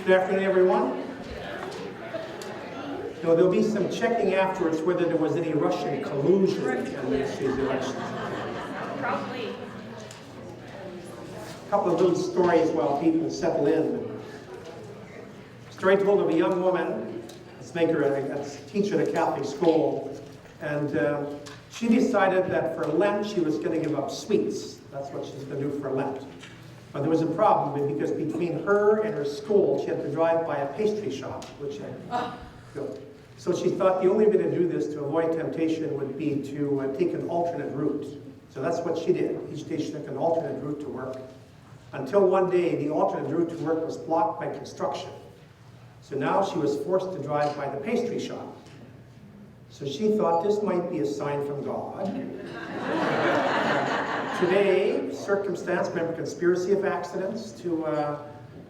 Good afternoon, everyone. There'll be some checking afterwards whether there was any Russian collusion in these elections. Probably. A couple of little stories while people settle in. A story told of a young woman, a teacher at a Catholic school, and she decided that for Lent she was going to give up sweets. That's what she's going to do for Lent. But there was a problem because between her and her school, she had to drive by a pastry shop, which I built. So she thought the only way to do this to avoid temptation would be to take an alternate route. So that's what she did. Each day she took an alternate route to work. Until one day, the alternate route to work was blocked by construction. So now she was forced to drive by the pastry shop. So she thought this might be a sign from God. Today, circumstance, remember conspiracy of accidents,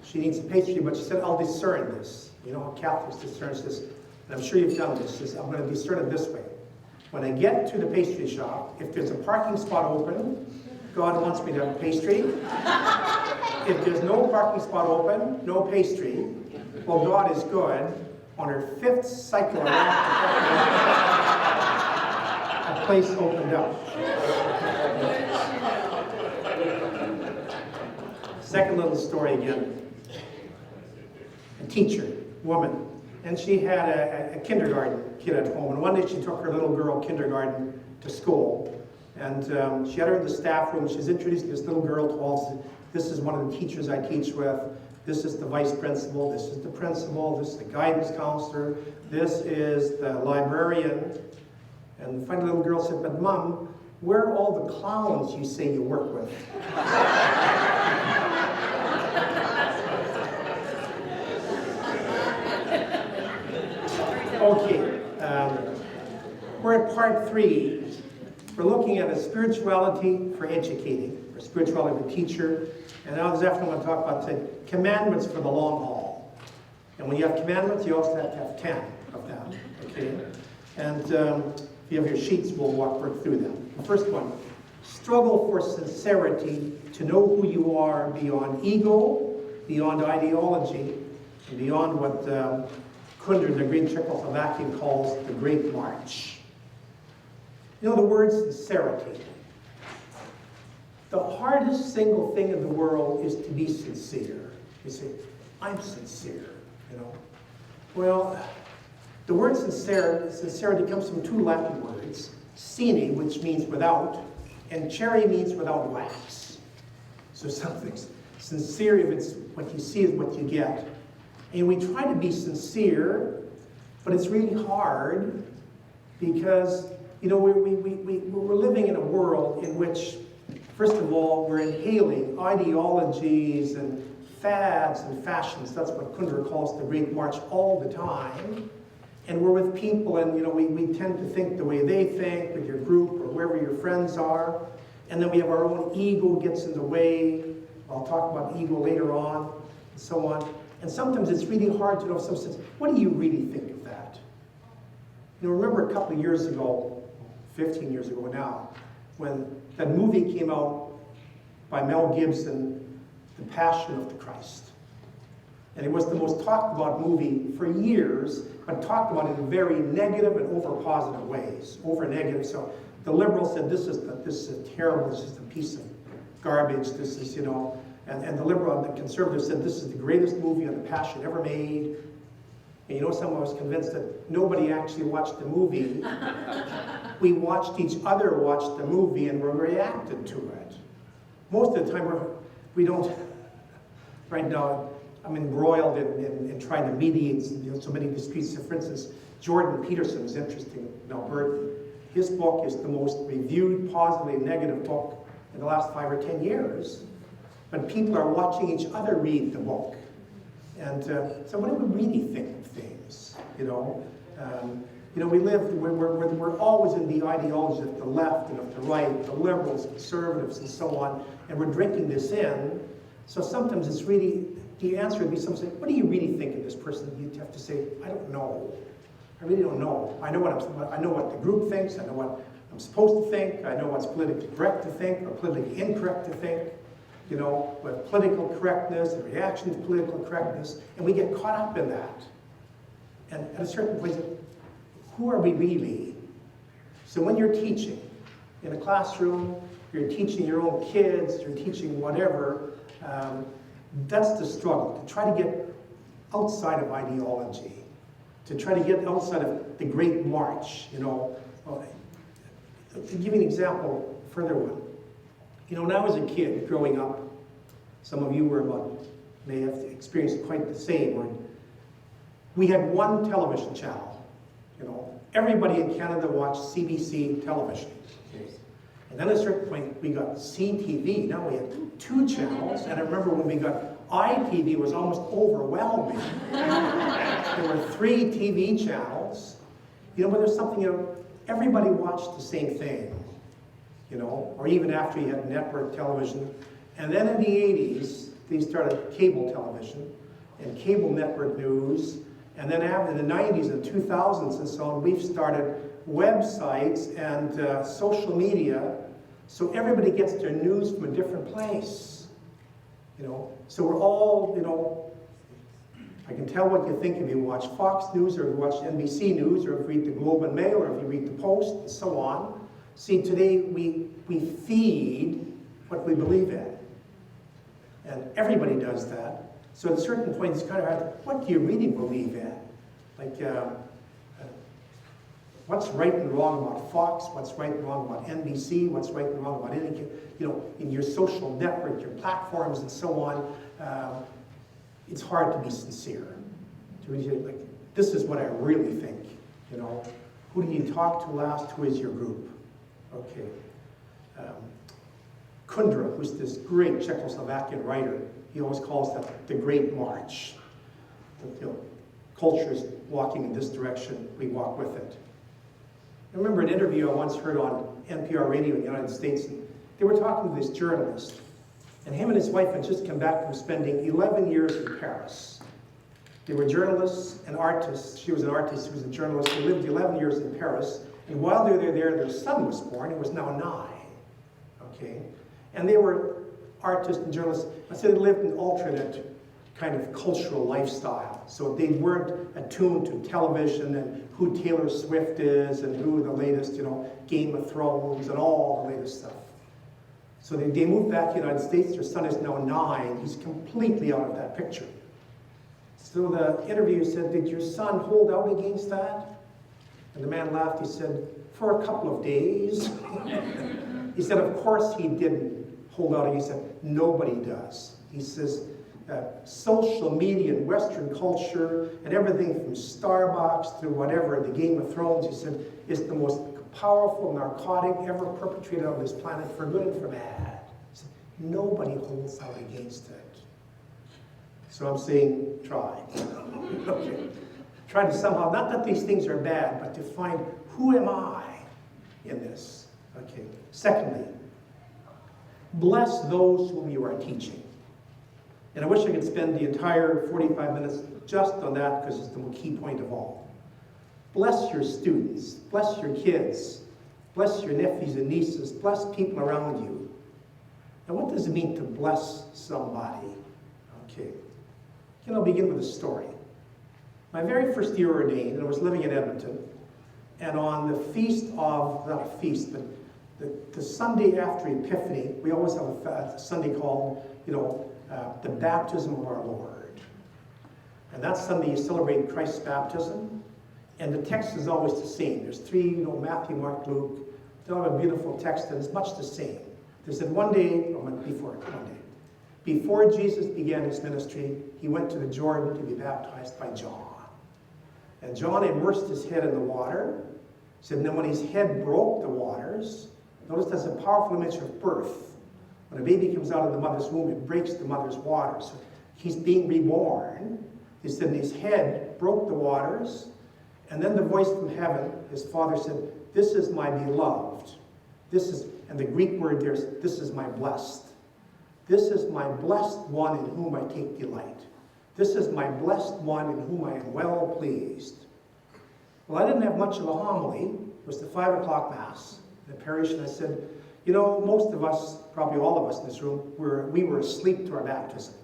she needs a pastry, but she said, I'll discern this. You know how Catholics discern this. And I'm sure you've done this. She says, I'm going to discern it this way. When I get to the pastry shop, if there's a parking spot open, God wants me to have a pastry. If there's no parking spot open, no pastry, well, God is good. On her fifth cycle around, a place opened up. Second little story again. A teacher, woman, and she had a kindergarten kid at home. And one day she took her little girl kindergarten to school. And she had her in the staff room. She's introducing this little girl to all. This is one of the teachers I teach with. This is the vice principal. This is the principal. This is the guidance counselor. This is the librarian. And the funny little girl said, but Mom, where are all the clowns you say you work with? Okay, we're at part 3. We're looking at a spirituality for educating, or spirituality for teacher. And now this afternoon I'm going to talk about the commandments for the long haul. And when you have commandments, you also have to have 10 of them, okay? And if you have your sheets, we'll work through them. The first one, struggle for sincerity to know who you are beyond ego, beyond ideology, and beyond what Kunder, the great Czechoslovakian, calls the Great March. You know the word sincerity. The hardest single thing in the world is to be sincere. You say, I'm sincere, you know. Well, the word sincerity comes from 2 Latin words, sine, which means without, and cherry means without wax. So something's sincere, if it's what you see is what you get. And we try to be sincere, but it's really hard because, you know, we're living in a world in which, first of all, we're inhaling ideologies and fads and fashions. That's what Kunder calls the Great March all the time. And we're with people and, you know, we tend to think the way they think with your group or wherever your friends are. And then we have our own ego gets in the way. I'll talk about ego later on and so on. And sometimes it's really hard to know, some sense, what do you really think of that? You know, remember a couple of years ago, 15 years ago now, when that movie came out by Mel Gibson, The Passion of the Christ. And it was the most talked about movie for years, but talked about in very negative and over positive ways, over negative. So the liberals said, this is terrible, this is a piece of garbage, this is, you know, and the liberal and the conservative said, this is the greatest movie on the Passion ever made. And you know, someone was convinced that nobody actually watched the movie. We watched each other watch the movie and we reacted to it. Most of the time, we don't, right now, I'm embroiled in trying to mediate, you know, so many disputes. So for instance, Jordan Peterson is interesting in Alberta. His book is the most reviewed, positively negative book in the last 5 or 10 years. But people are watching each other read the book. And so what do we really think of things, you know? You know, we're always in the ideology of the left and of the right, the liberals, conservatives, and so on, and we're drinking this in. So sometimes it's really, the answer would be something, what do you really think of this person? You'd have to say, I don't know. I really don't know. I know what the group thinks, I know what I'm supposed to think, I know what's politically correct to think or politically incorrect to think. with political correctness and reaction to political correctness, and we get caught up in that. And at a certain point, who are we really? So when you're teaching in a classroom, you're teaching your own kids, you're teaching whatever, that's the struggle, to try to get outside of ideology, to try to get outside of the Great March, To give you an example, further one. When I was a kid growing up, some of you may have experienced quite the same, where we had one television channel. Everybody in Canada watched CBC television. Okay? And then at a certain point, we got CTV. Now we had 2 channels, and I remember when we got ITV, it was almost overwhelming. There were 3 TV channels. But there's something, everybody watched the same thing, or even after you had network television. And then in the 80s, they started cable television and cable network news. And then after the 90s and 2000s and so on, we've started websites and social media, so everybody gets their news from a different place. So we're all, I can tell what you think if you watch Fox News or if you watch NBC News or if you read the Globe and Mail or if you read the Post and so on. See, today we feed what we believe in. And everybody does that. So at a certain point, it's kind of hard, what do you really believe in? Like, what's right and wrong about Fox? What's right and wrong about NBC? What's right and wrong about anything? In your social network, your platforms and so on. It's hard to be sincere. To really say, like, this is what I really think. Who do you talk to last? Who is your group? Okay. Kundra, who's this great Czechoslovakian writer, he always calls that the Great March. Culture is walking in this direction, we walk with it. I remember an interview I once heard on NPR radio in the United States. And they were talking to this journalist, and him and his wife had just come back from spending 11 years in Paris. They were journalists and artists. She was an artist, he was a journalist. They lived 11 years in Paris, and while they were there, their son was born. He was now 9. Okay? And they were artists and journalists. I said they lived an alternate kind of cultural lifestyle. So they weren't attuned to television and who Taylor Swift is and who the latest, Game of Thrones and all the latest stuff. So they moved back to the United States. Their son is now 9. He's completely out of that picture. So the interviewer said, did your son hold out against that? And the man laughed. He said, for a couple of days. He said, of course he didn't hold out. He said, nobody does. He says, social media and Western culture and everything from Starbucks to whatever, the Game of Thrones, he said, is the most powerful narcotic ever perpetrated on this planet for good and for bad. He said, nobody holds out against it. So I'm saying, try. Okay. Try to somehow, not that these things are bad, but to find who am I in this. Okay. Secondly, bless those whom you are teaching. And I wish I could spend the entire 45 minutes just on that because it's the key point of all. Bless your students, bless your kids, bless your nephews and nieces, bless people around you. Now what does it mean to bless somebody? Okay, I'll begin with a story. My very first year ordained, and I was living in Edmonton, and on the feast of, not a feast, but the Sunday after Epiphany, we always have a Sunday called, the baptism of our Lord. And that Sunday you celebrate Christ's baptism, and the text is always the same. There's 3, Matthew, Mark, Luke. They all have a beautiful text, and it's much the same. They said one day, before Jesus began his ministry, he went to the Jordan to be baptized by John. And John immersed his head in the water. He said, and then when his head broke the waters, notice that's a powerful image of birth. When a baby comes out of the mother's womb, it breaks the mother's waters. So he's being reborn. He said, and his head broke the waters. And then the voice from heaven, his father said, this is my beloved. And the Greek word there is, this is my blessed. This is my blessed one in whom I take delight. This is my blessed one in whom I am well pleased. Well, I didn't have much of a homily. It was the 5 o'clock Mass in the parish, and I said, You know, most of us, probably all of us in this room, we were asleep to our baptism.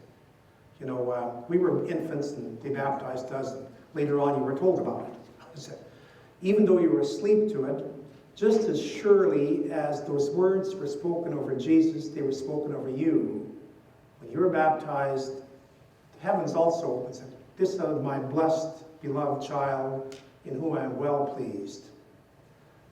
You know, we were infants and they baptized us. And later on, you were told about it. Even though you were asleep to it, just as surely as those words were spoken over Jesus, they were spoken over you. When you were baptized, the heavens also opened and said, "This is my blessed, beloved child, in whom I am well pleased."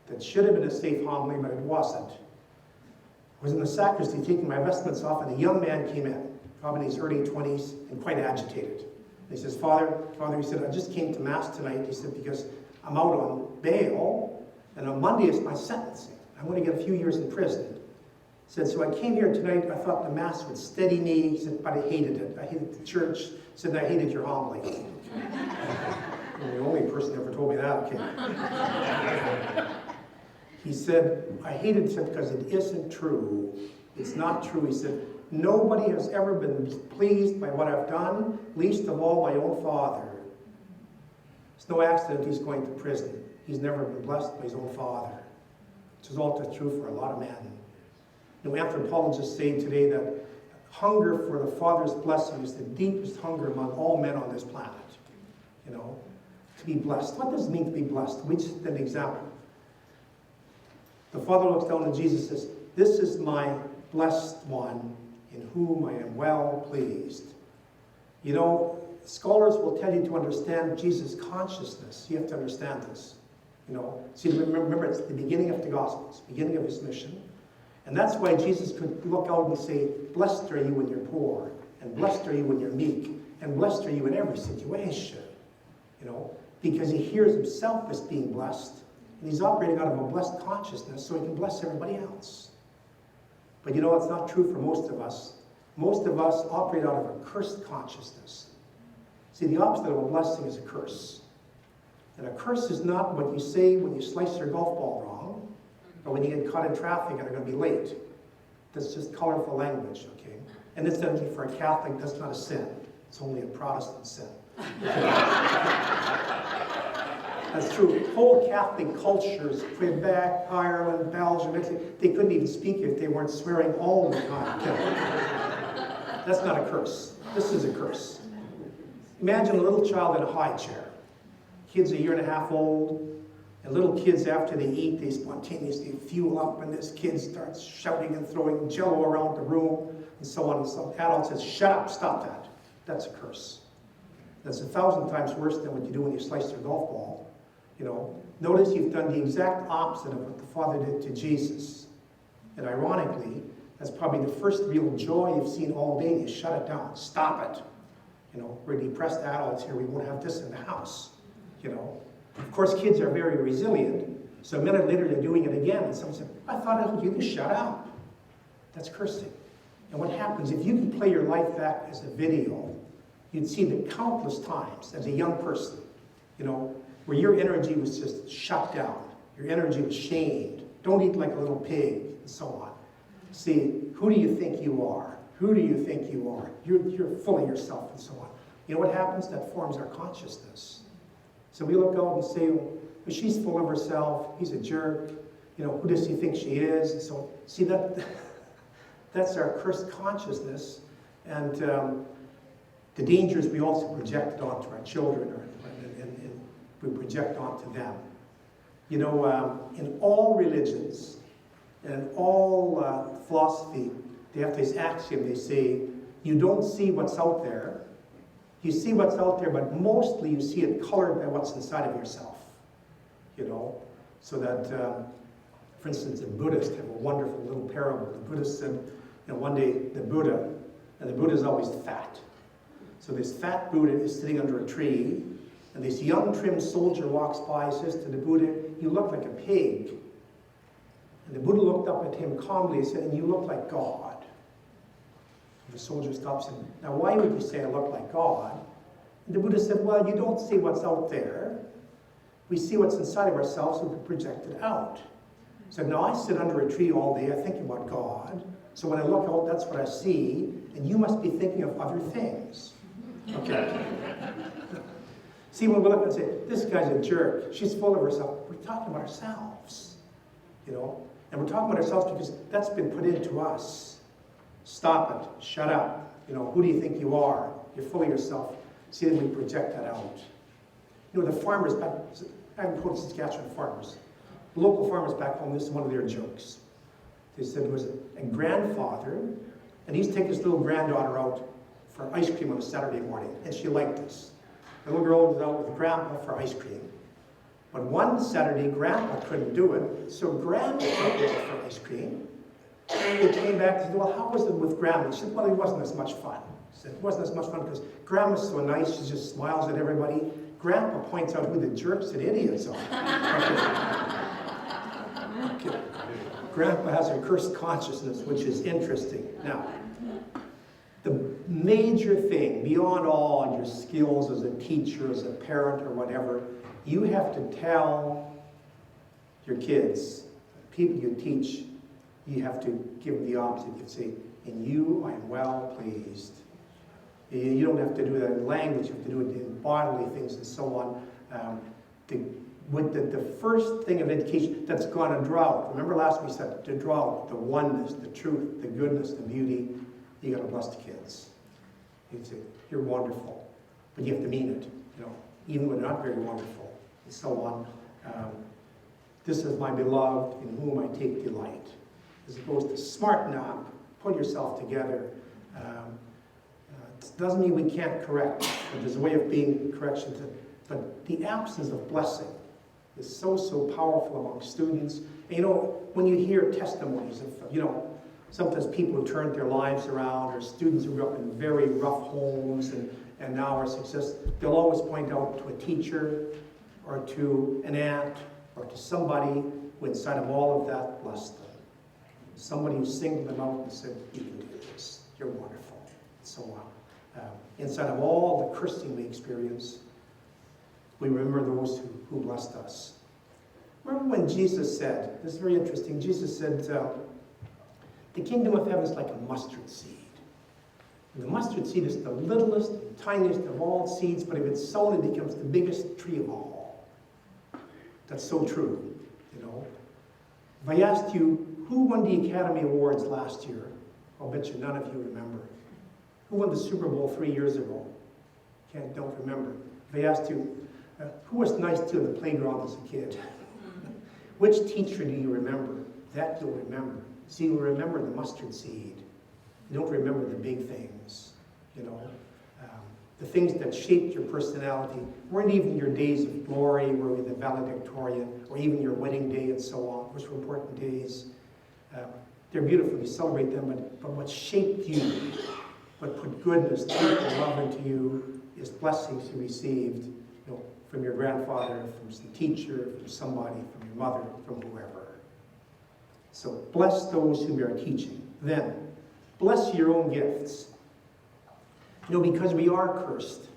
That should have been a safe homily, but it wasn't. I was in the sacristy taking my vestments off, and a young man came in, probably in his early 20s, and quite agitated. And he says, Father, he said, "I just came to Mass tonight," he said, "because I'm out on bail, and on Monday is my sentencing. I'm going to get a few years in prison." He said, "So I came here tonight, I thought the Mass would steady me." He said, "But I hated it. I hated the church." He said, "I hated your homily." I'm the only person who ever told me that, okay. He said, "I hated it because it isn't true. It's not true." He said, "Nobody has ever been pleased by what I've done, least of all my own father." It's no accident he's going to prison. He's never been blessed by his own father, which is also true for a lot of men. You know, anthropologists say today that hunger for the Father's blessing is the deepest hunger among all men on this planet. You know, to be blessed. What does it mean to be blessed? We just did an example. The Father looks down at Jesus and says, "This is my blessed one, in whom I am well pleased." You know, scholars will tell you to understand Jesus' consciousness. You have to understand this. You know, see, remember, it's the beginning of the Gospels, beginning of his mission. And that's why Jesus could look out and say, "Blessed are you when you're poor, and blessed are you when you're meek, and blessed are you in every situation." You know, because he hears himself as being blessed, and he's operating out of a blessed consciousness so he can bless everybody else. But you know, it's not true for most of us. Most of us operate out of a cursed consciousness. See, the opposite of a blessing is a curse. And a curse is not what you say when you slice your golf ball wrong, or when you get caught in traffic and are going to be late. That's just colorful language, okay? And incidentally, for a Catholic, that's not a sin. It's only a Protestant sin. That's true. Whole Catholic cultures, Quebec, Ireland, Belgium, Italy, they couldn't even speak if they weren't swearing all the time. That's not a curse. This is a curse. Imagine a little child in a high chair. Kid's a year and a half old, and little kids, after they eat, they spontaneously fuel up, and this kid starts shouting and throwing Jell-O around the room, and so on. And some adult says, "Shut up, stop that." That's a curse. That's 1,000 times worse than what you do when you slice your golf ball. You know, notice you've done the exact opposite of what the Father did to Jesus. And ironically, that's probably the first real joy you've seen all day. You shut it down. Stop it. You know, we're depressed adults here. We won't have this in the house. You know, of course, kids are very resilient. So a minute later, they're doing it again. And someone said, "I thought I told you to shut up." That's cursing. And what happens, if you could play your life back as a video, you'd see the countless times as a young person, you know, where your energy was just shut down. Your energy was shamed. Don't eat like a little pig, and so on. See, who do you think you are? Who do you think you are? You're full of yourself, and so on. You know what happens? That forms our consciousness. So we look out and say, "Well, she's full of herself. He's a jerk. You know, who does he think she is?" And so, see, that's our cursed consciousness. And the dangers we also project onto our children, and we project onto them. You know, in all religions and in all philosophy, they have this axiom. They say, you don't see what's out there. You see what's out there, but mostly you see it colored by what's inside of yourself. You know, so that, for instance, the Buddhists have a wonderful little parable. The Buddhist said, you know, one day the Buddha, and the Buddha is always fat. So this fat Buddha is sitting under a tree, and this young trim soldier walks by, says to the Buddha, "You look like a pig." And the Buddha looked up at him calmly and said, "And you look like God." And the soldier stops him. "Now, why would you say I look like God?" And the Buddha said, "Well, you don't see what's out there. We see what's inside of ourselves, and we project it out." He said, "Now, I sit under a tree all day, I think about God. So when I look out, that's what I see, and you must be thinking of other things." Okay. See, when we look and say, "This guy's a jerk, she's full of herself," we're talking about ourselves. You know, And we're talking about ourselves because that's been put into us. Stop it. Shut up. Who do you think you are? You're full of yourself. See that we project that out. The farmers back, I haven't quoted Saskatchewan farmers. The local farmers back home, this is one of their jokes. They said there was a grandfather, and he's taking his little granddaughter out for ice cream on a Saturday morning, and she liked this. The little girl was out with Grandpa for ice cream. But one Saturday, Grandpa couldn't do it, so Grandma took her for ice cream. They came back and said, well, how was it with Grandma? She said, well, it wasn't as much fun. She said, it wasn't as much fun because Grandma's so nice, she just smiles at everybody. Grandpa points out who the jerks and idiots are. Okay. Grandpa has a cursed consciousness, which is interesting. Now, the major thing, beyond all your skills as a teacher, as a parent, or whatever, you have to tell your kids, people you teach, you have to give them the opposite. You have to say, in you I am well pleased. You don't have to do that in language, you have to do it in bodily things and so on. The first thing of education that's going to draw out, remember last week we said, to draw out the oneness, the truth, the goodness, the beauty, you got to bless the kids. You'd say, you're wonderful, but you have to mean it, even when they're not very wonderful, and so on. This is my beloved in whom I take delight. As opposed to smarten up, put yourself together. It doesn't mean we can't correct, but there's a way of being correction. But the absence of blessing is so powerful among students. And, when you hear testimonies of, sometimes people who turned their lives around, or students who grew up in very rough homes and now are success, they'll always point out to a teacher or to an aunt or to somebody who inside of all of that blessed them. Somebody who singled them out and said, you can do this, you're wonderful, and so on. Inside of all the cursing we experience, we remember those who blessed us. Remember when Jesus said, this is very interesting, Jesus said, the kingdom of heaven is like a mustard seed. And the mustard seed is the littlest, tiniest of all seeds, but if it's sown, it becomes the biggest tree of all. That's so true, If I asked you, who won the Academy Awards last year? I'll bet you none of you remember. Who won the Super Bowl 3 years ago? Don't remember. If I asked you, who was nice to you in the playground as a kid? Which teacher do you remember? That you'll remember. See, you remember the mustard seed. You don't remember the big things, The things that shaped your personality weren't even your days of glory, or the valedictorian, or even your wedding day and so on, which were important days. They're beautiful, you celebrate them, but what shaped you, what put goodness, truth, and love into you is blessings you received, from your grandfather, from some teacher, from somebody, from your mother, from whoever. So bless those whom you are teaching. Then, bless your own gifts. Because we are cursed,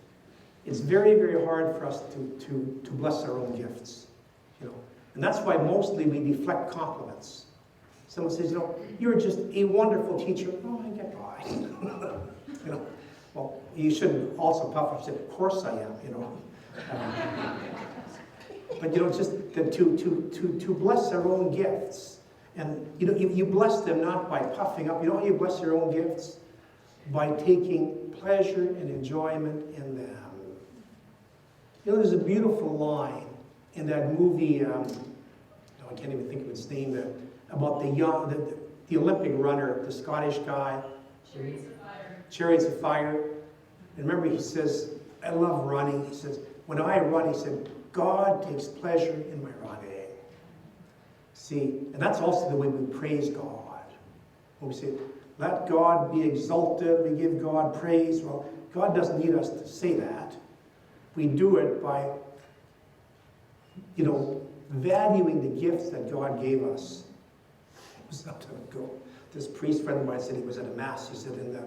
it's very, very hard for us to bless our own gifts. And that's why mostly we deflect compliments. Someone says, you're just a wonderful teacher. Oh, I get by. Well, you shouldn't also puff up and say, of course I am, But just to bless our own gifts. And you bless them not by puffing up. You bless your own gifts by taking pleasure and enjoyment in them. There's a beautiful line in that movie, I can't even think of its name, about the Olympic runner, the Scottish guy. Chariots of Fire. Chariots of Fire. And remember, he says, I love running. He says, when I run, he said, God takes pleasure in my running. See, and that's also the way we praise God. When we say, let God be exalted, we give God praise. Well, God doesn't need us to say that. We do it by, valuing the gifts that God gave us. It was not to go. This priest friend of mine said he was at a mass. He said, in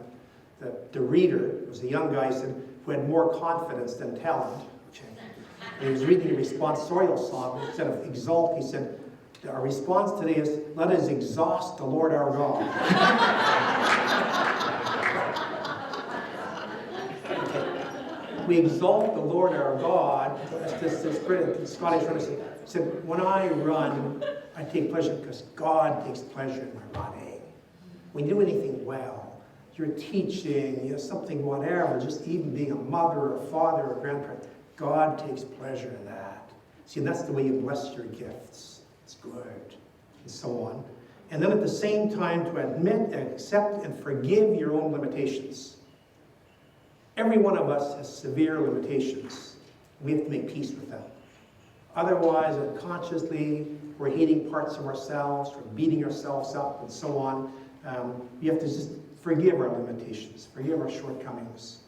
the reader, it was a young guy, he said, who had more confidence than talent. Okay. And he was reading a responsorial song. Instead of exalt, he said, our response today is, let us exhaust the Lord our God. Okay. We exalt the Lord our God this brilliant Scottish runner said, when I run, I take pleasure because God takes pleasure in my running. When you do anything well, you're teaching, something, whatever, just even being a mother or a father or a grandparent, God takes pleasure in that. See, and that's the way you bless your gifts. It's good, and so on. And then at the same time, to admit, accept, and forgive your own limitations. Every one of us has severe limitations. We have to make peace with them. Otherwise, unconsciously, we're hating parts of ourselves, we're beating ourselves up, and so on. We have to just forgive our limitations, forgive our shortcomings.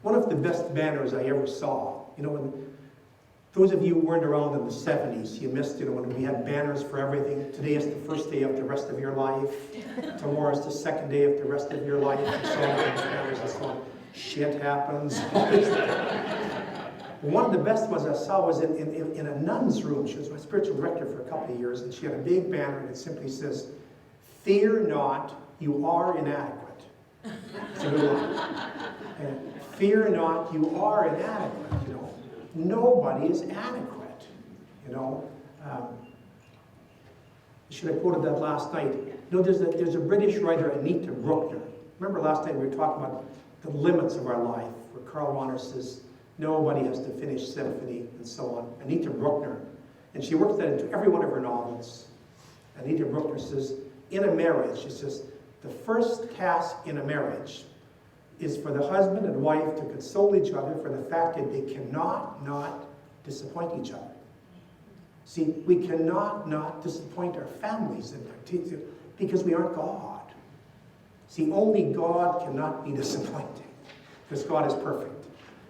One of the best banners I ever saw, when those of you who weren't around in the 70s, you missed, when we had banners for everything. Today is the first day of the rest of your life. Tomorrow is the second day of the rest of your life, and so on. Banners and so on. Shit happens. One of the best ones I saw was in a nun's room. She was my spiritual director for a couple of years, and she had a big banner, and it simply says, "Fear not, you are inadequate." It's a good one. And fear not, you are inadequate. Nobody is adequate. Should have quoted that last night. There's a British writer, Anita Bruckner. Remember last night we were talking about the limits of our life, where Karl Rahner says, nobody has to finish symphony, and so on. Anita Bruckner. And she works that into every one of her novels. Anita Bruckner says, in a marriage, she says, the first task in a marriage is for the husband and wife to console each other for the fact that they cannot not disappoint each other. See, we cannot not disappoint our families because we aren't God. See, only God cannot be disappointing because God is perfect.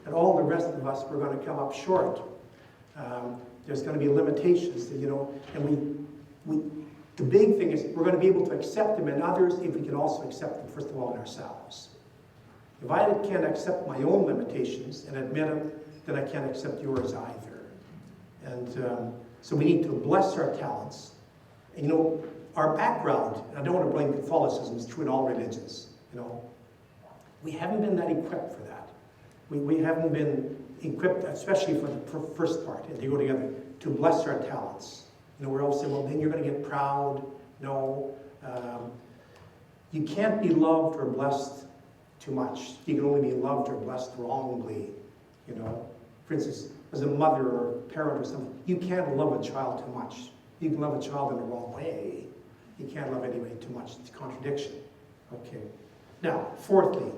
And all the rest of us, we're going to come up short. There's going to be limitations, and the big thing is we're going to be able to accept them in others if we can also accept them, first of all, in ourselves. If I can't accept my own limitations and admit them, then I can't accept yours either. And so we need to bless our talents. And, our background, and I don't want to blame Catholicism, it's true in all religions, we haven't been that equipped for that. We haven't been equipped, especially for the first part, and they go together, to bless our talents. We're all saying, well, then you're going to get proud. No. You can't be loved or blessed too much. You can only be loved or blessed wrongly. For instance, as a mother or a parent or something, you can't love a child too much. You can love a child in the wrong way. You can't love anybody too much. It's a contradiction. Okay. Now, fourthly,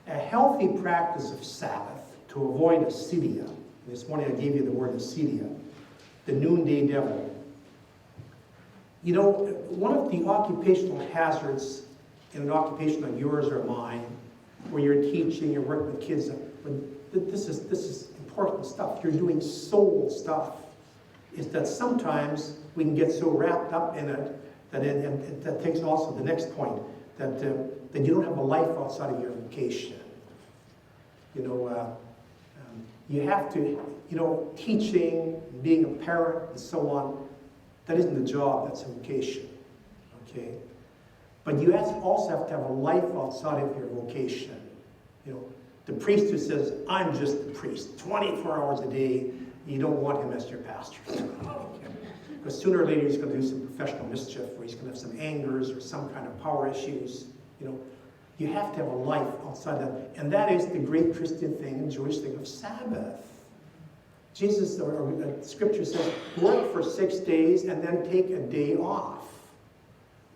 a healthy practice of Sabbath to avoid acedia. This morning I gave you the word acedia, the noonday devil. One of the occupational hazards in an occupation like yours or mine, where you're teaching, you're working with kids, this is important stuff. You're doing soul stuff. Is that sometimes we can get so wrapped up in it that that takes also the next point, that you don't have a life outside of your vocation. You have to, teaching, being a parent, and so on, that isn't a job, that's a vocation, okay? But you also have to have a life outside of your vocation. The priest who says, I'm just the priest, 24 hours a day, you don't want him as your pastor. Because sooner or later he's going to do some professional mischief, or he's going to have some angers or some kind of power issues. You have to have a life outside that. And that is the great Christian thing and Jewish thing of Sabbath. Jesus, or Scripture says, work for 6 days and then take a day off.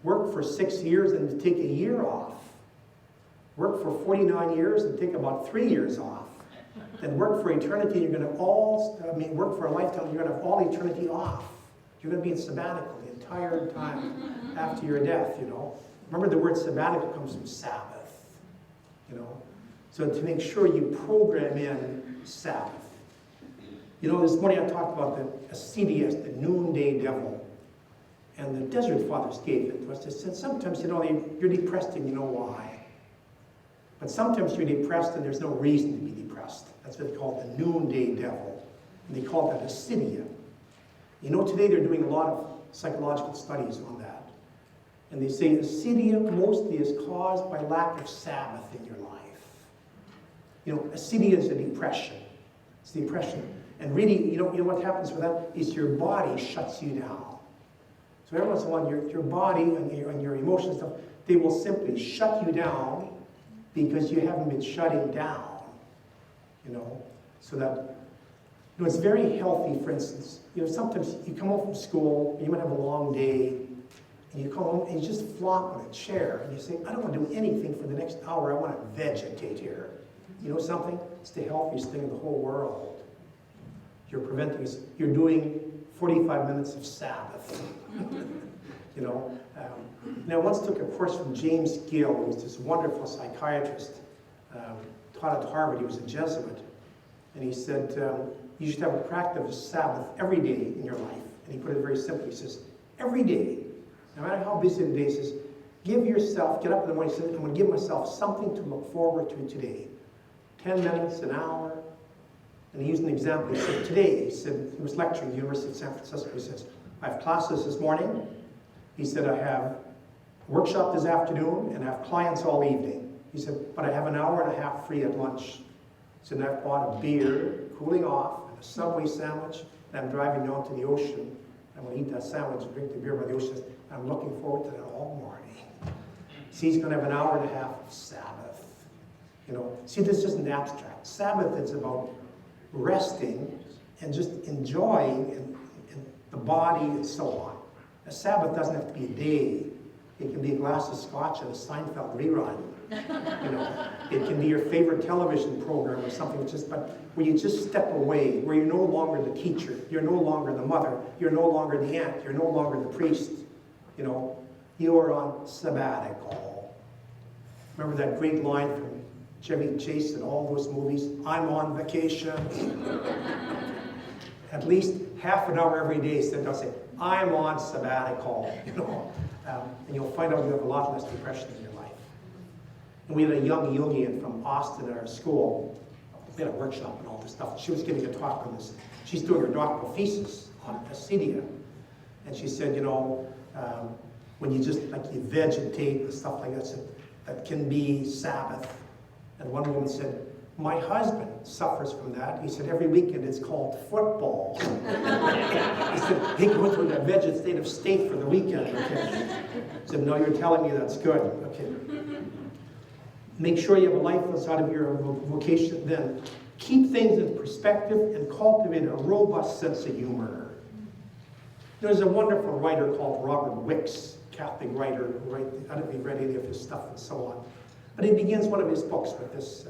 Work for 6 years and take a year off. Work for 49 years and take about 3 years off. Then work for eternity, you're going to work for a lifetime, you're going to have all eternity off. You're going to be in sabbatical the entire time after your death, Remember, the word sabbatical comes from Sabbath, So to make sure you program in Sabbath. This morning I talked about the acedia, the noonday devil. And the Desert Fathers gave it to us. They said sometimes, you're depressed and you know why. But sometimes you're depressed and there's no reason to be depressed. That's what they call the noonday devil. And they call that acedia. Today they're doing a lot of psychological studies on that. And they say acedia mostly is caused by lack of Sabbath in your life. Acedia is a depression. It's depression. And really, you know what happens with that is your body shuts you down. So every once in a while, your body and your emotions stuff, they will simply shut you down because you haven't been shutting down. You know, so that it's very healthy. For instance, sometimes you come home from school, and you might have a long day, and you come home and you just flop in a chair, and you say, I don't want to do anything for the next hour. I want to vegetate here. You know something? It's the healthiest thing in the whole world. You're doing 45 minutes of Sabbath. Now, I once took a course from James Gill, who was this wonderful psychiatrist, taught at Harvard. He was a Jesuit. And he said, you should have a practice of Sabbath every day in your life. And he put it very simply. He says, every day, no matter how busy the day is, get up in the morning and say, I'm going to give myself something to look forward to today. 10 minutes, an hour. And he used an example. He said, today, he was lecturing at the University of San Francisco. He says, I have classes this morning. He said, I have a workshop this afternoon, and I have clients all evening. He said, but I have an hour and a half free at lunch. He said, and I've bought a beer, cooling off, and a Subway sandwich, and I'm driving down to the ocean. I'm going to eat that sandwich and drink the beer by the ocean. And I'm looking forward to that all morning. See, he's going to have an hour and a half of Sabbath. See, this isn't abstract. Sabbath is about resting and just enjoying and the body and so on. A Sabbath doesn't have to be a day. It can be a glass of scotch and a Seinfeld rerun. It can be your favorite television program or something, but where you just step away, where you're no longer the teacher, you're no longer the mother, you're no longer the aunt, you're no longer the priest. You are on sabbatical. Remember that great line from Chevy Chase in all those movies? I'm on vacation. At least half an hour every day, they'll say, I'm on sabbatical. And you'll find out you have a lot less depression in your life. And we had a young Jungian from Austin at our school. We had a workshop and all this stuff. She was giving a talk on this. She's doing her doctoral thesis on acedia. And she said, when you just you vegetate and stuff like that, that can be Sabbath. And one woman said, my husband suffers from that. He said, every weekend it's called football. He said, he goes through that vegetative state for the weekend. Okay. He said, no, you're telling me that's good. Okay. Make sure you have a life outside of your vocation. Then keep things in perspective and cultivate a robust sense of humor. There's a wonderful writer called Robert Wicks, Catholic writer, I don't know if you've read any of his stuff and so on. But he begins one of his books with this.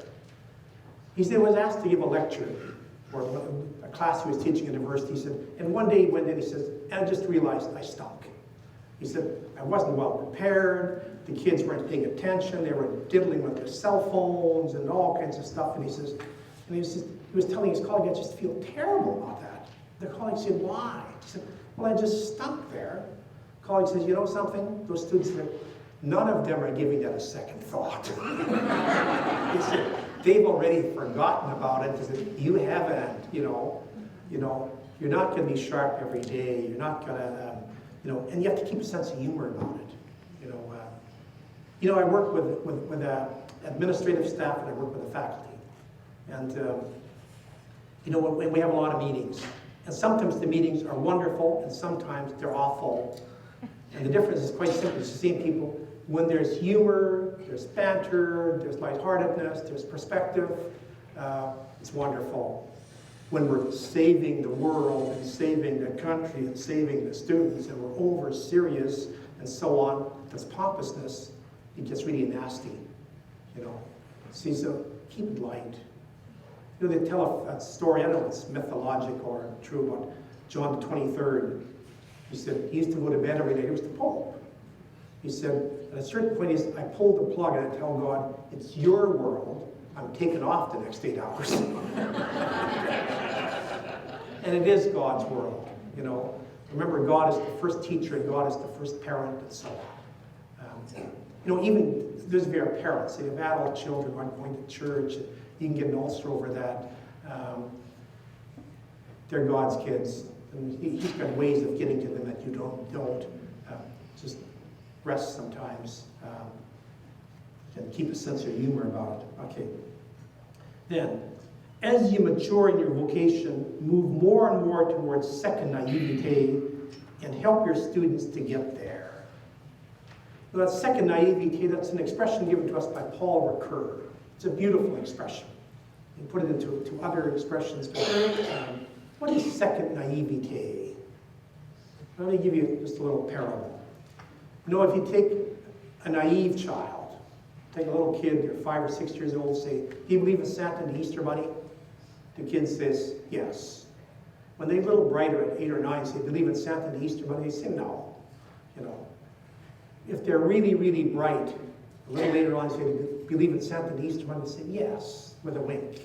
He said he was asked to give a lecture for a class he was teaching at university. He said, and one day he went in, he says, and I just realized I stunk. He said, I wasn't well prepared. The kids weren't paying attention. They were diddling with their cell phones and all kinds of stuff. And he was telling his colleague, I just feel terrible about that. The colleague said, why? He said, well, I just stunk there. The colleague says, you know something? Those students, none of them are giving that a second thought. He said, they've already forgotten about it. He said, you haven't, you're not going to be sharp every day. You're not going to, and you have to keep a sense of humor about it. I work with administrative staff and I work with the faculty. And, when we have a lot of meetings. And sometimes the meetings are wonderful and sometimes they're awful. And the difference is quite simple. It's the same people. When there's humor, there's banter, there's lightheartedness, there's perspective, it's wonderful. When we're saving the world and saving the country and saving the students and we're over serious and so on, there's pompousness, it gets really nasty, See, so keep it light. They tell a story, I don't know if it's mythological or true, about John the 23rd. He said he used to go to bed every night. He was the Pope. He said, at a certain point, I pull the plug and I tell God, it's your world. I'm taking off the next 8 hours. And it is God's world, Remember, God is the first teacher and God is the first parent and so on. Even there's very parents. They have adult children who aren't going to church. You can get an ulcer over that. They're God's kids. And he's got ways of getting to them that you don't. Just rest sometimes. And keep a sense of humor about it. Okay. Then, as you mature in your vocation, move more and more towards second naivete and help your students to get there. Now, that second naivete, that's an expression given to us by Paul Ricoeur. It's a beautiful expression. You put it into other expressions, but what is second naivete? Let me give you just a little parable. You know, if you take a naive child, take a little kid, you're 5 or 6 years old, say, do you believe in Santa and the Easter Bunny? The kid says, yes. When they're a little brighter at 8 or 9, say, believe in Santa and the Easter Bunny? They say, no. You know, if they're really, really bright, a little later on, say, believe in Santa and the Easter Bunny? They say, yes, with a wink.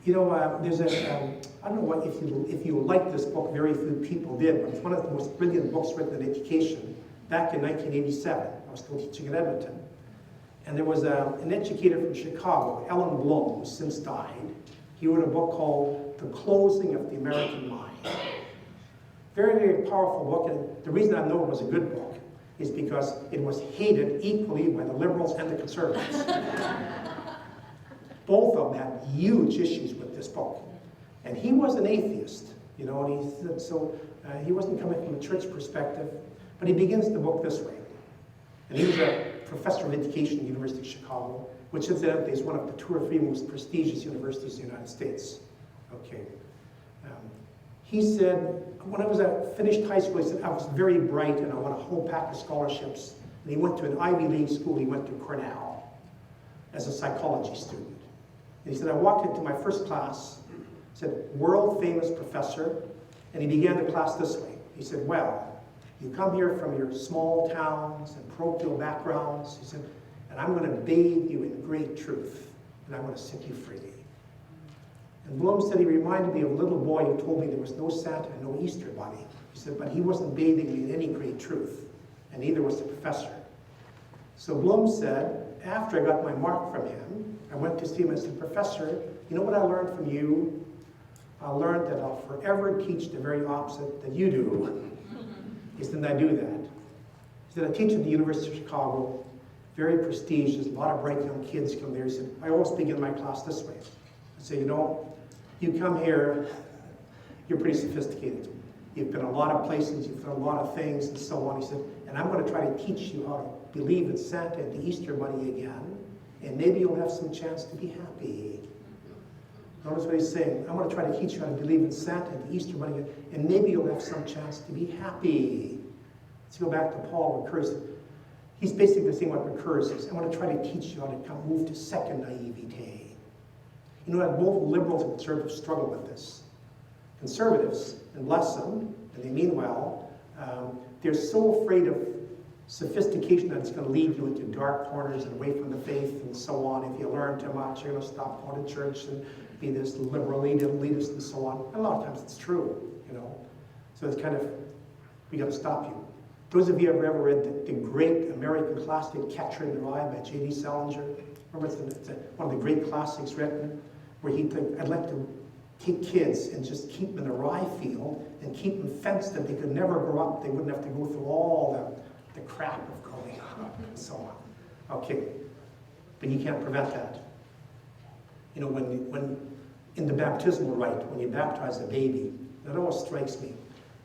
There's I don't know what if you like this book, very few people did, but it's one of the most brilliant books written in education. Back in 1987, I was still teaching at Edmonton, and there was an educator from Chicago, Ellen Blum, who's since died. He wrote a book called The Closing of the American Mind. Very, very powerful book, and the reason I know it was a good book is because it was hated equally by the liberals and the conservatives. Both of them had huge issues with this book. And he was an atheist, and he wasn't coming from a church perspective, but he begins the book this way. And he was a professor of education at the University of Chicago, which incidentally is one of the 2 or 3 most prestigious universities in the United States. Okay. He said, when I finished high school, he said, I was very bright and I won a whole pack of scholarships. And he went to an Ivy League school, he went to Cornell as a psychology student. And he said, I walked into my first class, said, world famous professor, and he began the class this way. He said, well, you come here from your small towns and parochial backgrounds, he said, and I'm going to bathe you in great truth, and I'm going to set you free. And Blum said he reminded me of a little boy who told me there was no Santa and no Easter Bunny. He said, but he wasn't bathing me in any great truth, and neither was the professor. So Blum said, after I got my mark from him, I went to see him and said, Professor, you know what I learned from you? I learned that I'll forever teach the very opposite that you do. He said, I do that. He said, I teach at the University of Chicago, very prestigious, a lot of bright young kids come there. He said, I always begin my class this way. I say, you come here, you're pretty sophisticated. You've been a lot of places, you've done a lot of things, and so on. He said, and I'm going to try to teach you how to believe in Santa and the Easter Bunny again, and maybe you'll have some chance to be happy. Notice what he's saying. I'm going to try to teach you how to believe in Santa and the Easter Bunny, and maybe you'll have some chance to be happy. Let's go back to Paul Ricoeur. He's basically saying what Ricoeur says. I'm going to try to teach you how to move to second naivete. You know that both liberals and conservatives struggle with this. Conservatives, and bless them, and they mean well, they're so afraid of sophistication that it's going to lead you into dark corners and away from the faith and so on. If you learn too much, you're going to stop going to church and be this liberal elitist and so on. And a lot of times it's true, So it's kind of, we got to stop you. Those of you who have ever read the great American classic Catcher in the Rye by J.D. Salinger, remember it's one of the great classics written, where he'd think, I'd like to take kids and just keep them in a rye field and keep them fenced that they could never grow up. They wouldn't have to go through all the crap of growing up and so on. Okay, but you can't prevent that. When in the baptismal rite, when you baptize a baby, that always strikes me.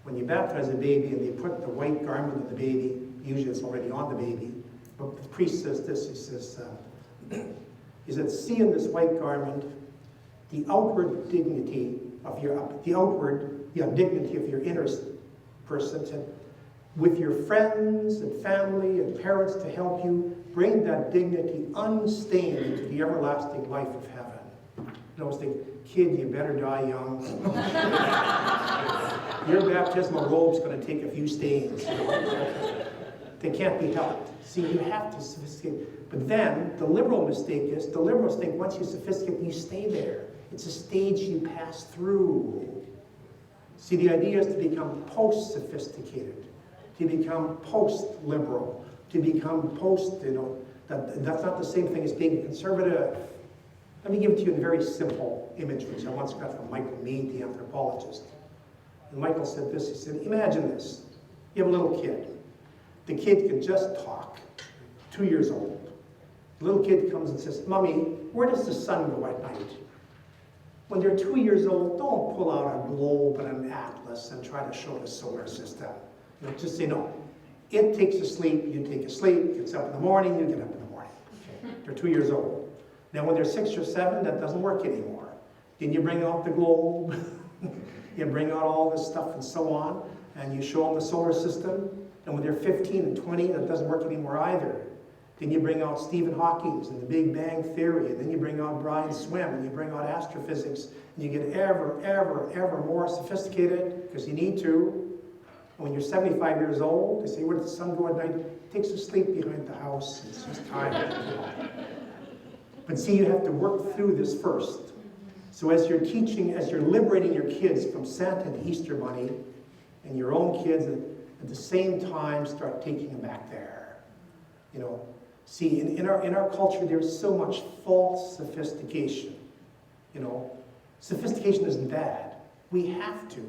When you baptize a baby and they put the white garment on the baby, usually it's already on the baby, but the priest says this, he says, see in this white garment the outward dignity of dignity of your inner person, and with your friends and family and parents to help you, bring that dignity unstained into the everlasting life of heaven. I was thinking, kid, you better die young. Your baptismal robe's going to take a few stains. They can't be helped. See, you have to sophisticate. But then, the liberal mistake is, the liberals think once you sophisticate, you stay there. It's a stage you pass through. See, the idea is to become post-sophisticated, to become post-liberal, to become that's not the same thing as being conservative. Let me give it to you in a very simple image, which I once got from Michael Mead, the anthropologist. And Michael said this, he said, imagine this. You have a little kid. The kid can just talk, 2 years old. A little kid comes and says, Mommy, where does the sun go at night? When they're 2 years old, don't pull out a globe and an atlas and try to show the solar system. Just say, no. It takes a sleep, you take a sleep, gets up in the morning, you get up in the morning. Okay. They're 2 years old. Now when they're 6 or 7, that doesn't work anymore. Then you bring out the globe, you bring out all this stuff and so on, and you show them the solar system. And when they're 15 and 20, that doesn't work anymore either. Then you bring out Stephen Hawking and the Big Bang Theory, and then you bring out Brian Swimme, and you bring out astrophysics, and you get ever more sophisticated, because you need to. And when you're 75 years old, they say, where does the sun go at night? It takes a sleep behind the house, it's just tired. But see, you have to work through this first. So as you're teaching, as you're liberating your kids from Santa and Easter Bunny, and your own kids, at the same time, start taking them back there. See, in our culture, there's so much false sophistication. Sophistication isn't bad. We have to.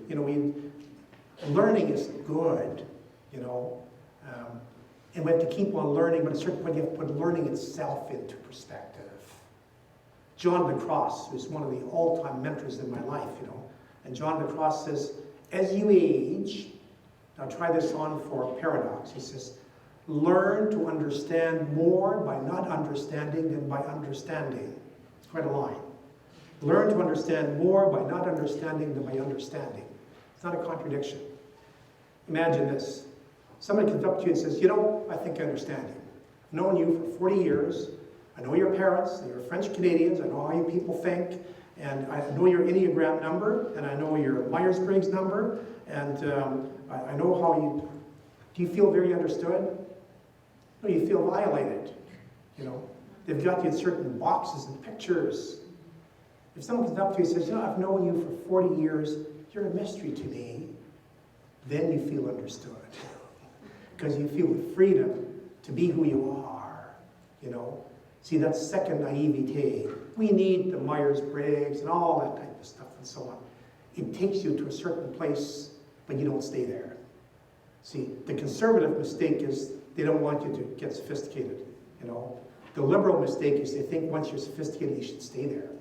Learning is good. And we have to keep on learning, but at a certain point, you have to put learning itself into perspective. John Lacrosse, who's one of the all-time mentors in my life, and John Lacrosse says, as you age, now try this on for a paradox. He says, learn to understand more by not understanding than by understanding. It's quite a line. Learn to understand more by not understanding than by understanding. It's not a contradiction. Imagine this. Somebody comes up to you and says, I think I understand you. I've known you for 40 years. I know your parents, you're French Canadians, I know how you people think, and I know your Enneagram number, and I know your Myers-Briggs number, and I know how do you feel very understood? No, you feel violated, They've got you in certain boxes and pictures. If someone comes up to you and says, I've known you for 40 years, you're a mystery to me, then you feel understood. Because you feel the freedom to be who you are, See, that's second naivete. We need the Myers-Briggs and all that type of stuff and so on. It takes you to a certain place, but you don't stay there. See, the conservative mistake is they don't want you to get sophisticated, The liberal mistake is they think once you're sophisticated, you should stay there.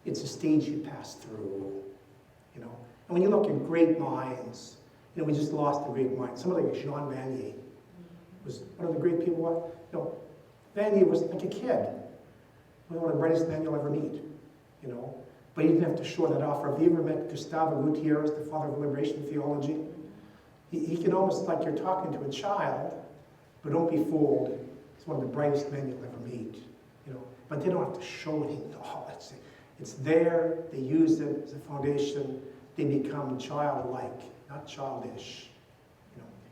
It's a stage you pass through, And when you look at great minds, we just lost a great mind. Somebody like Jean Vanier was one of the great people. Vanier was like a kid. One of the brightest men you'll ever meet, But he didn't have to show that off. Have you ever met Gustavo Gutierrez, the father of liberation theology? He can almost, like you're talking to a child, but don't be fooled. He's one of the brightest men you'll ever meet, But they don't have to show it at all. It's there. They use it as a foundation. They become childlike, not childish.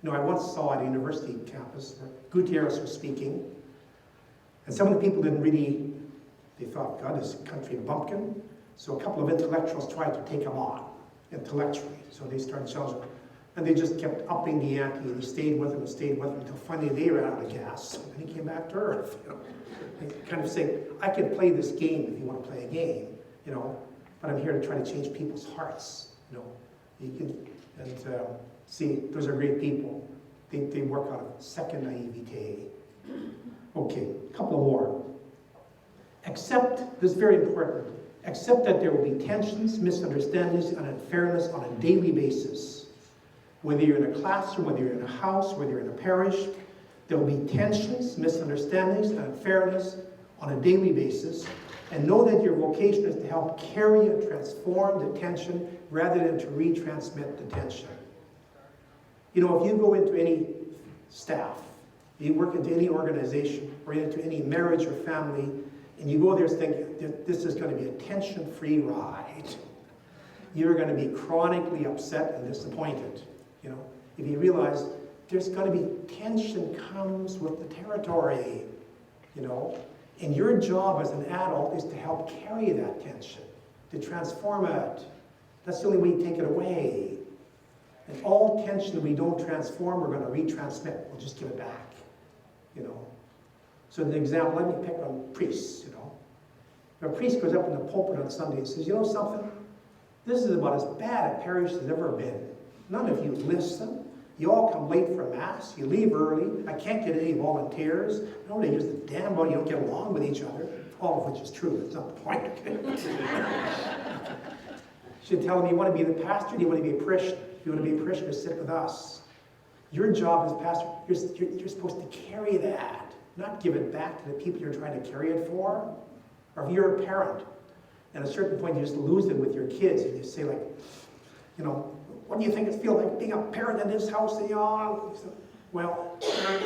I once saw at a university campus where Gutierrez was speaking, and some of the people they thought, God is a country bumpkin. So a couple of intellectuals tried to take him on intellectually. So they started challenging him. And they just kept upping the ante, and he stayed with them until finally they ran out of gas. And he came back to earth. And kind of saying, I can play this game if you want to play a game, but I'm here to try to change people's hearts. See, those are great people. They work out of second naivete. Okay, a couple of more. Accept, this is very important, accept that there will be tensions, misunderstandings, and unfairness on a daily basis. Whether you're in a classroom, whether you're in a house, whether you're in a parish, there will be tensions, misunderstandings, and unfairness on a daily basis. And know that your vocation is to help carry and transform the tension rather than to retransmit the tension. If you go into any staff, you work into any organization, or into any marriage or family, and you go there thinking, this is going to be a tension-free ride. You're going to be chronically upset and disappointed. If you realize there's going to be tension comes with the territory, and your job as an adult is to help carry that tension, to transform it. That's the only way you take it away. And all tension that we don't transform, we're going to retransmit. We'll just give it back. So an example, let me pick on priests, If a priest goes up in the pulpit on Sunday and says, something? This is about as bad a parish as ever been. None of you listen. You all come late for Mass. You leave early. I can't get any volunteers. Nobody gives a damn about you don't get along with each other. All of which is true. That's not the point. She'd tell me, you want to be the pastor? Do you want to be a parishioner? If you want to be a parishioner, sit with us. Your job as pastor, you're supposed to carry that, not give it back to the people you're trying to carry it for. Or if you're a parent, at a certain point you just lose it with your kids, and you say like, you know, what do you think it feels like being a parent in this house? And well,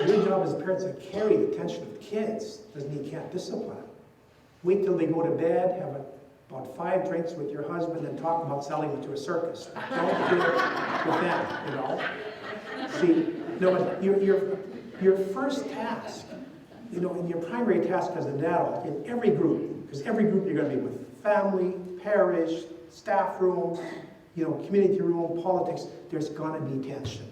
your job as parents is to carry the tension of the kids. Doesn't mean you can't discipline them. Wait till they go to bed, have about 5 drinks with your husband, and talk about selling them to a circus. Don't do it with them, you know. See, no, your first task, you know, and your primary task as an adult in every group, because every group you're going to be with, family, parish, staff room, you know, community room, politics, there's going to be tension.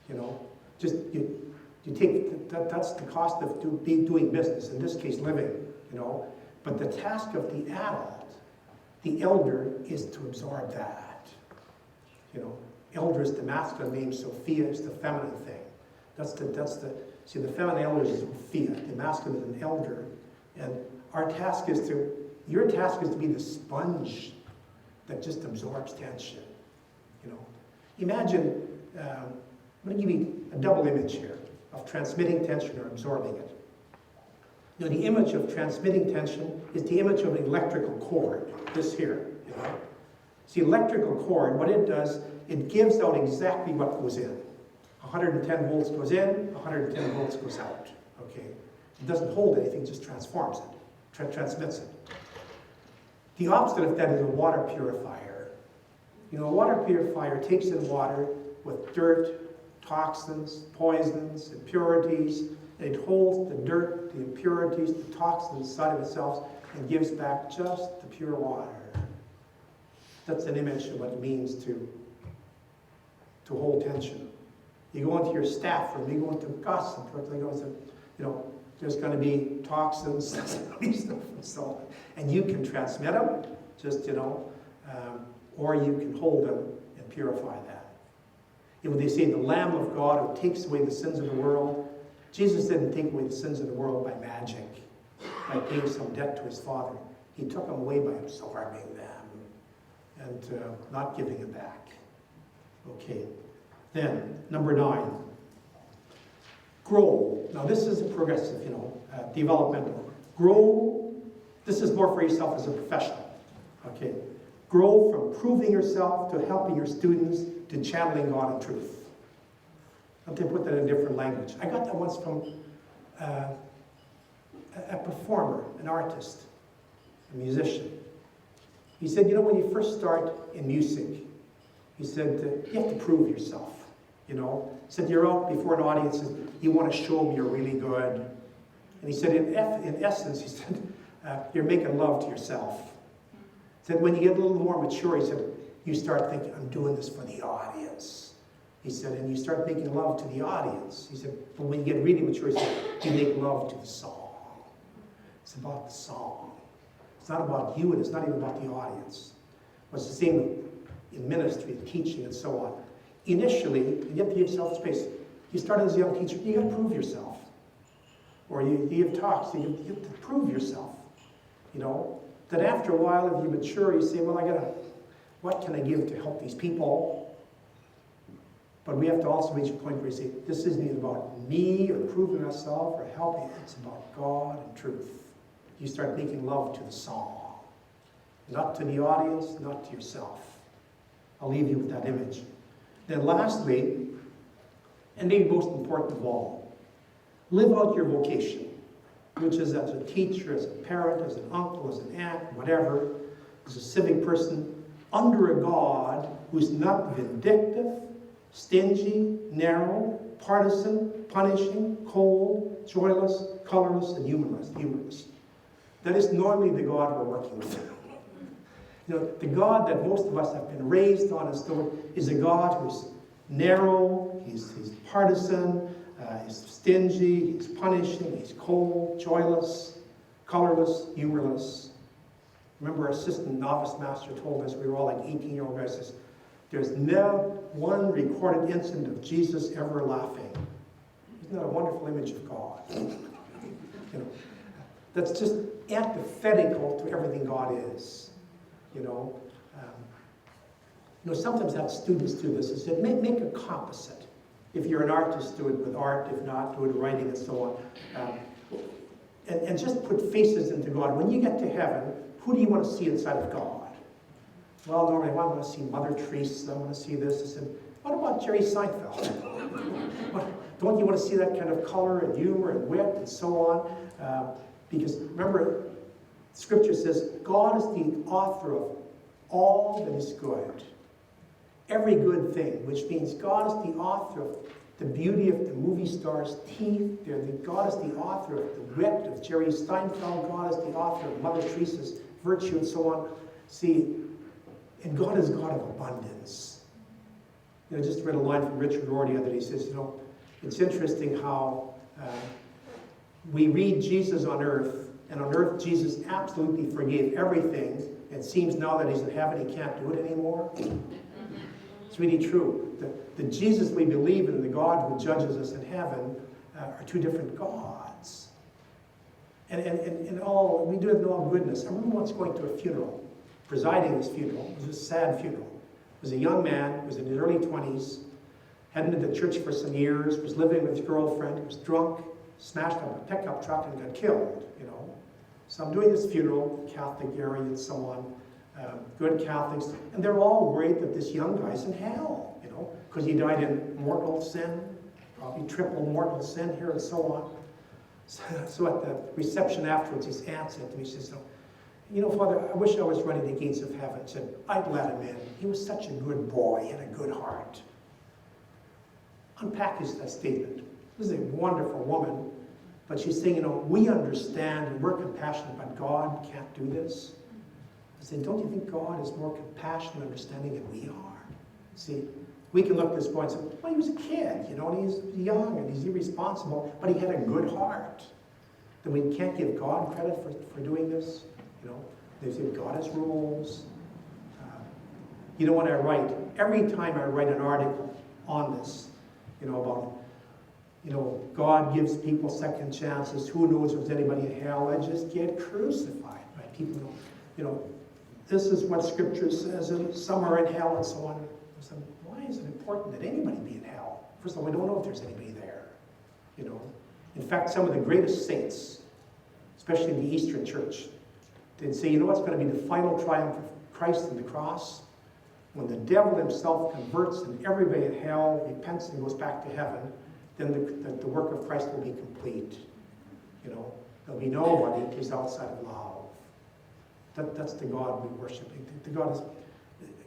You know, just you take that's the cost of doing business. In this case, living. You know, but the task of the adult, the elder, is to absorb that. You know, elder is the masculine name, Sophia is the feminine thing. See, the feminine elder is Sophia, the masculine is an elder, and your task is to be the sponge that just absorbs tension. You know, imagine, I'm going to give you a double image here of transmitting tension or absorbing it. You know, the image of transmitting tension is the image of an electrical cord, this here. You know? See, electrical cord, what it does, it gives out exactly what goes in. 110 volts goes in, 110 volts goes out. Okay, it doesn't hold anything, just transforms it, transmits it. The opposite of that is a water purifier. You know, a water purifier takes in water with dirt, toxins, poisons, impurities, and it holds the dirt, the impurities, the toxins inside of itself and gives back just the pure water. That's an image of what it means to hold tension. You go into your staff room, you go into gossip, you know, there's going to be toxins, and so on. And you can transmit them, just, you know, or you can hold them and purify that. You know, they say the Lamb of God who takes away the sins of the world. Jesus didn't take away the sins of the world by magic, by paying some debt to his Father. He took them away by absorbing them and not giving them back. Okay. Then, number 9. Grow. Now this is a progressive, you know, developmental. Grow. This is more for yourself as a professional. Okay. Grow from proving yourself to helping your students to channeling God and truth. I'll put that in a different language. I got that once from a performer, an artist, a musician. He said, you know, when you first start in music, he said, you have to prove yourself. You know, he said, you're out before an audience and you want to show them you're really good. And he said, in essence, he said, you're making love to yourself. He said, when you get a little more mature, he said, you start thinking, I'm doing this for the audience. He said, and you start making love to the audience. He said, but when you get really mature, he said, you make love to the song. It's about the song. It's not about you, and it's not even about the audience. It's the same in ministry, teaching, and so on. Initially, you have to give yourself space. You start as a young teacher, you got to prove yourself. Or you give talks, you have to prove yourself. You know, then after a while, if you mature, you say, well, what can I give to help these people? But we have to also reach a point where you say, this isn't about me or proving myself or helping. It's about God and truth. You start making love to the song. Not to the audience, not to yourself. I'll leave you with that image. Then lastly, and maybe most important of all, live out your vocation, which is as a teacher, as a parent, as an uncle, as an aunt, whatever, as a civic person, under a God who's not vindictive, stingy, narrow, partisan, punishing, cold, joyless, colorless, and humorless. That is normally the God we're working with. You know, the God that most of us have been raised on and stored is a God who's narrow, he's partisan, he's stingy, he's punishing, he's cold, joyless, colorless, humorless. Remember our assistant novice master told us, we were all like 18-year-old guys, says, There's never one recorded incident of Jesus ever laughing. Isn't that a wonderful image of God? You know, that's just antithetical to everything God is. Sometimes I have students do this. I said, make a composite. If you're an artist, do it with art. If not, do it with writing and so on. And just put faces into God. When you get to heaven, who do you want to see inside of God? Well, normally I want to see Mother Teresa. I want to see this. I said, what about Jerry Seinfeld? Don't you want to see that kind of color and humor and wit and so on? Because remember, Scripture says, God is the author of all that is good. Every good thing, which means God is the author of the beauty of the movie star's teeth. God is the author of the wit of Jerry Seinfeld. God is the author of Mother Teresa's virtue and so on. See, and God is God of abundance. I just read a line from Richard Rorty the other day. He says, it's interesting how we read Jesus on earth, and on earth Jesus absolutely forgave everything. It seems now that he's in heaven, he can't do it anymore. It's really true. The Jesus we believe in and the God who judges us in heaven are two different gods. And all, we do it in all goodness. I remember once going to a funeral, presiding this funeral. It was a sad funeral. It was a young man, was in his early 20s, hadn't been to church for some years, was living with his girlfriend, was drunk, smashed up a pickup truck and got killed, So I'm doing this funeral, Catholic area and so on, good Catholics, and they're all worried that this young guy's in hell, because he died in mortal sin, probably triple mortal sin here and so on. So at the reception afterwards, his aunt said to me, she says, Father, I wish I was running the gates of heaven. She said, I'd let him in. He was such a good boy, he had a good heart. Unpackage that statement. This is a wonderful woman, but she's saying, we understand and we're compassionate, but God can't do this. I said, don't you think God is more compassionate and understanding than we are? See, we can look at this boy and say, well, he was a kid, and he's young and he's irresponsible, but he had a good heart. Then we can't give God credit for doing this. They say God has rules. When I write, every time I write an article on this, about God gives people second chances. Who knows if there's anybody in hell? I just get crucified by people. This is what Scripture says, and some are in hell and so on. So why is it important that anybody be in hell? First of all, we don't know if there's anybody there. In fact, some of the greatest saints, especially in the Eastern Church, they'd say, what's going to be the final triumph of Christ and the cross? When the devil himself converts and everybody in hell repents and goes back to heaven, then the work of Christ will be complete. There'll be nobody who's outside of love. That's the God we worship.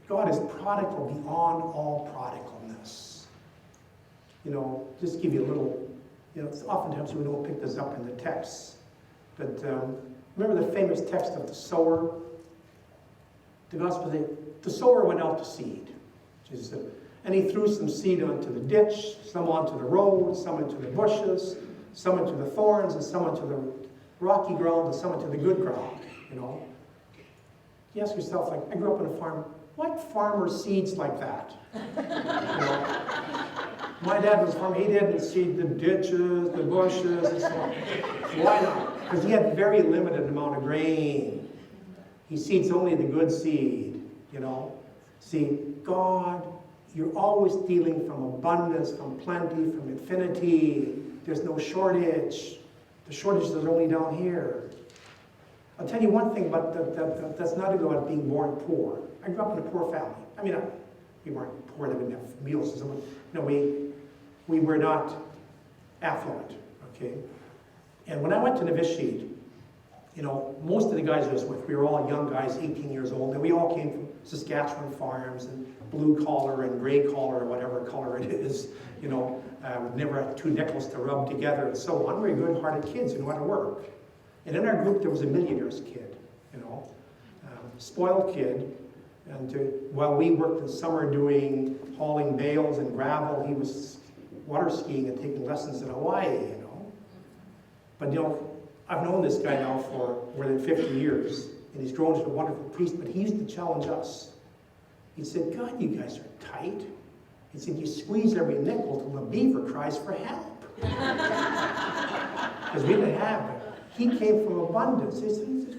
God is prodigal beyond all prodigalness. Just give you a little, oftentimes we don't pick this up in the text. But remember the famous text of the sower? The gospel says, the sower went out to seed. Jesus said, and he threw some seed onto the ditch, some onto the road, some into the bushes, some into the thorns, and some into the rocky ground, and some into the good ground, You ask yourself, I grew up on a farm, what farmer seeds like that? My dad was a farmer, he didn't seed the ditches, the bushes, and so on. Why not? Because he had very limited amount of grain. He seeds only the good seed, See, God, you're always dealing from abundance, from plenty, from infinity. There's no shortage. The shortages are only down here. I'll tell you one thing about that's not about being born poor. I grew up in a poor family. We weren't poor, that we didn't have meals. We were not affluent, okay? And when I went to novitiate, most of the guys I was with, we were all young guys, 18 years old, and we all came from Saskatchewan farms and blue collar and gray collar, or whatever color it is. We never had two nickels to rub together and so on. We were good-hearted kids who knew how to work. And in our group, there was a millionaire's kid, spoiled kid. And while we worked in summer hauling bales and gravel, he was water skiing and taking lessons in Hawaii, But, I've known this guy now for more than 50 years, and he's grown into a wonderful priest, but he used to challenge us. He said, God, you guys are tight. He said, you squeeze every nickel till the beaver cries for help. Because we didn't have it. He came from abundance. He said,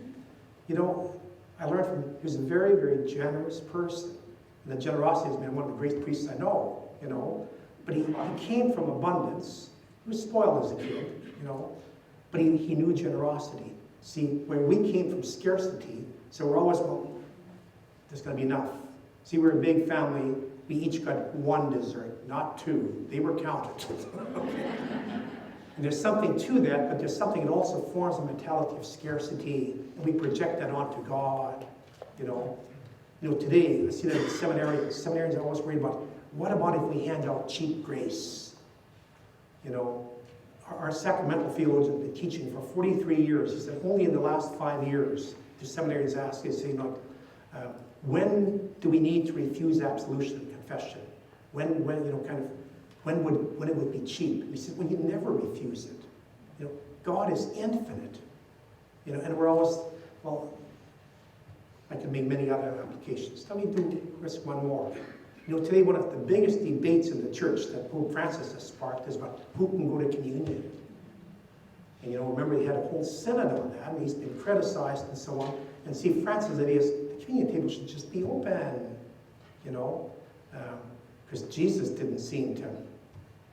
you know, I learned from him, he was a very, very generous person. And the generosity is, man, one of the great priests I know, you know. But he came from abundance. He was spoiled as a kid, you know. But he knew generosity. See, when we came from scarcity, so we're always, well, there's going to be enough. See, we're a big family. We each got one dessert, not two. They were counted. And there's something to that, but there's something that also forms a mentality of scarcity, and we project that onto God, you know. You know, today, I see that in seminarians. Seminarians are always worried about, what about if we hand out cheap grace? You know, our sacramental theologian has been teaching for 43 years. He said only in the last 5 years, the seminarians ask, they say, look, when do we need to refuse absolution and confession? When you know, kind of, when it would be cheap? And he said, well, you never refuse it. You know, God is infinite. You know, and we're always, well, I can make many other applications. Let me risk one more. You know, today one of the biggest debates in the church that Pope Francis has sparked is about who can go to communion. And you know, remember he had a whole synod on that, and he's been criticized and so on. And see, Francis' idea is the communion table should just be open, you know, because Jesus didn't seem to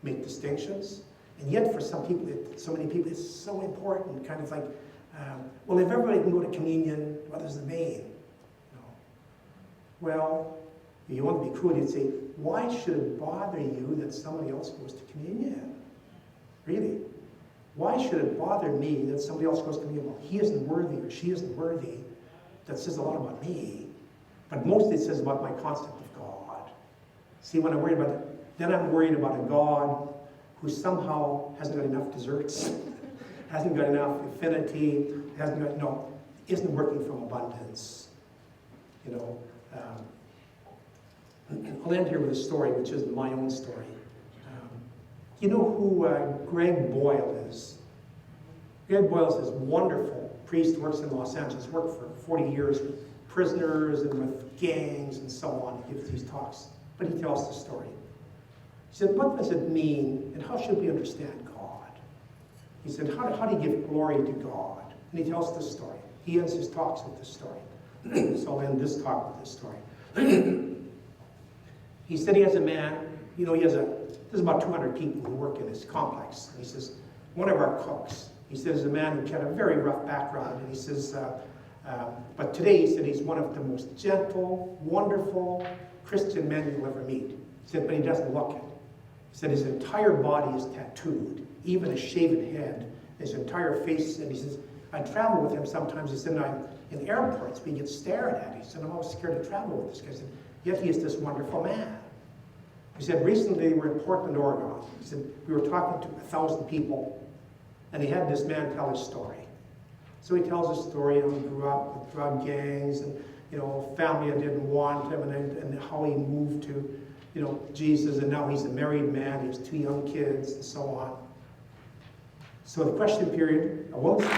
make distinctions. And yet for some people, so many people, it's so important, kind of like, well, if everybody can go to communion, what is the main? You know? Well, you want to be cruel, you'd say, why should it bother you that somebody else goes to communion? Really? Why should it bother me that somebody else goes to communion? Well, he isn't worthy or she isn't worthy. That says a lot about me. But mostly it says about my concept of God. See, when I'm worried about it, then I'm worried about a God who somehow hasn't got enough desserts, hasn't got enough affinity, isn't working from abundance. You know, I'll end here with a story, which is my own story. You know who Greg Boyle is? Greg Boyle is this wonderful priest who works in Los Angeles, worked for 40 years with prisoners and with gangs and so on. He gives these talks, but he tells the story. He said, what does it mean and how should we understand God? He said, how do you give glory to God? And he tells this story. He ends his talks with this story. So I'll end this talk with this story. He said he has a man, you know, there's about 200 people who work in his complex. And he says, one of our cooks, he says, a man who had a very rough background. And he says, but today, he said, he's one of the most gentle, wonderful Christian men you'll ever meet. He said, but he doesn't look it. He said his entire body is tattooed, even a shaven head, his entire face. And he says, I travel with him sometimes. He said, I'm in airports, we get stared at. He said, I'm always scared to travel with this guy. He said, yet he is this wonderful man. He said, recently we were in Portland, Oregon. He said, we were talking to 1,000 people, and he had this man tell his story. So he tells his story, how he grew up with drug gangs, and, you know, family that didn't want him, and how he moved to, you know, Jesus, and now he's a married man, he has 2 young kids, and so on. So the question period, I won't say you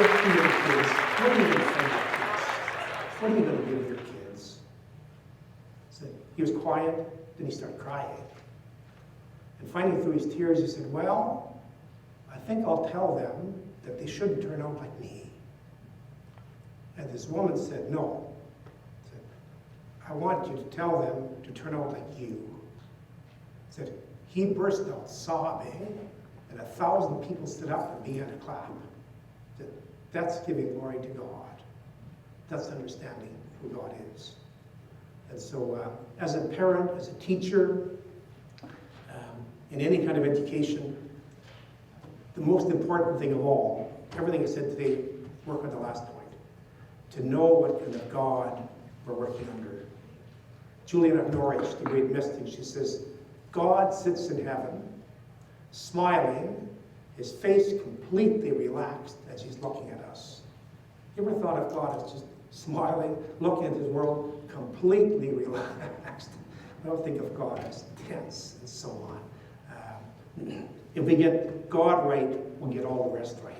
have 2 young kids. What are you going to say about kids? What are you going to do with your kids? So he was quiet, then he started crying. And finally, through his tears, he said, well, I think I'll tell them that they shouldn't turn out like me. And this woman said, no. He said, I want you to tell them to turn out like you. He said, he burst out sobbing, and 1,000 people stood up and began to clap. He said, that's giving glory to God. That's understanding who God is. And so as a parent, as a teacher, in any kind of education, the most important thing of all, everything I said today, work on the last point, to know what kind of God we're working under. Julian of Norwich, the great mystic, she says, God sits in heaven, smiling, his face completely relaxed as he's looking at us. You ever thought of God as just smiling, looking at his world, completely relaxed? I don't think of God as tense and so on. If we get God right, we'll get all the rest right.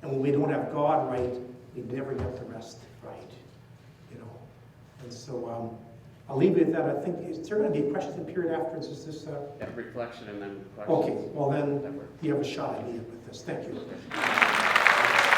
And when we don't have God right, we never get the rest right, you know. And so I'll leave it at that. I think, is there going to be a question period afterwards? Is this? Yeah, reflection and then questions. Okay, well then, That works. you have a shot at me with this. Thank you.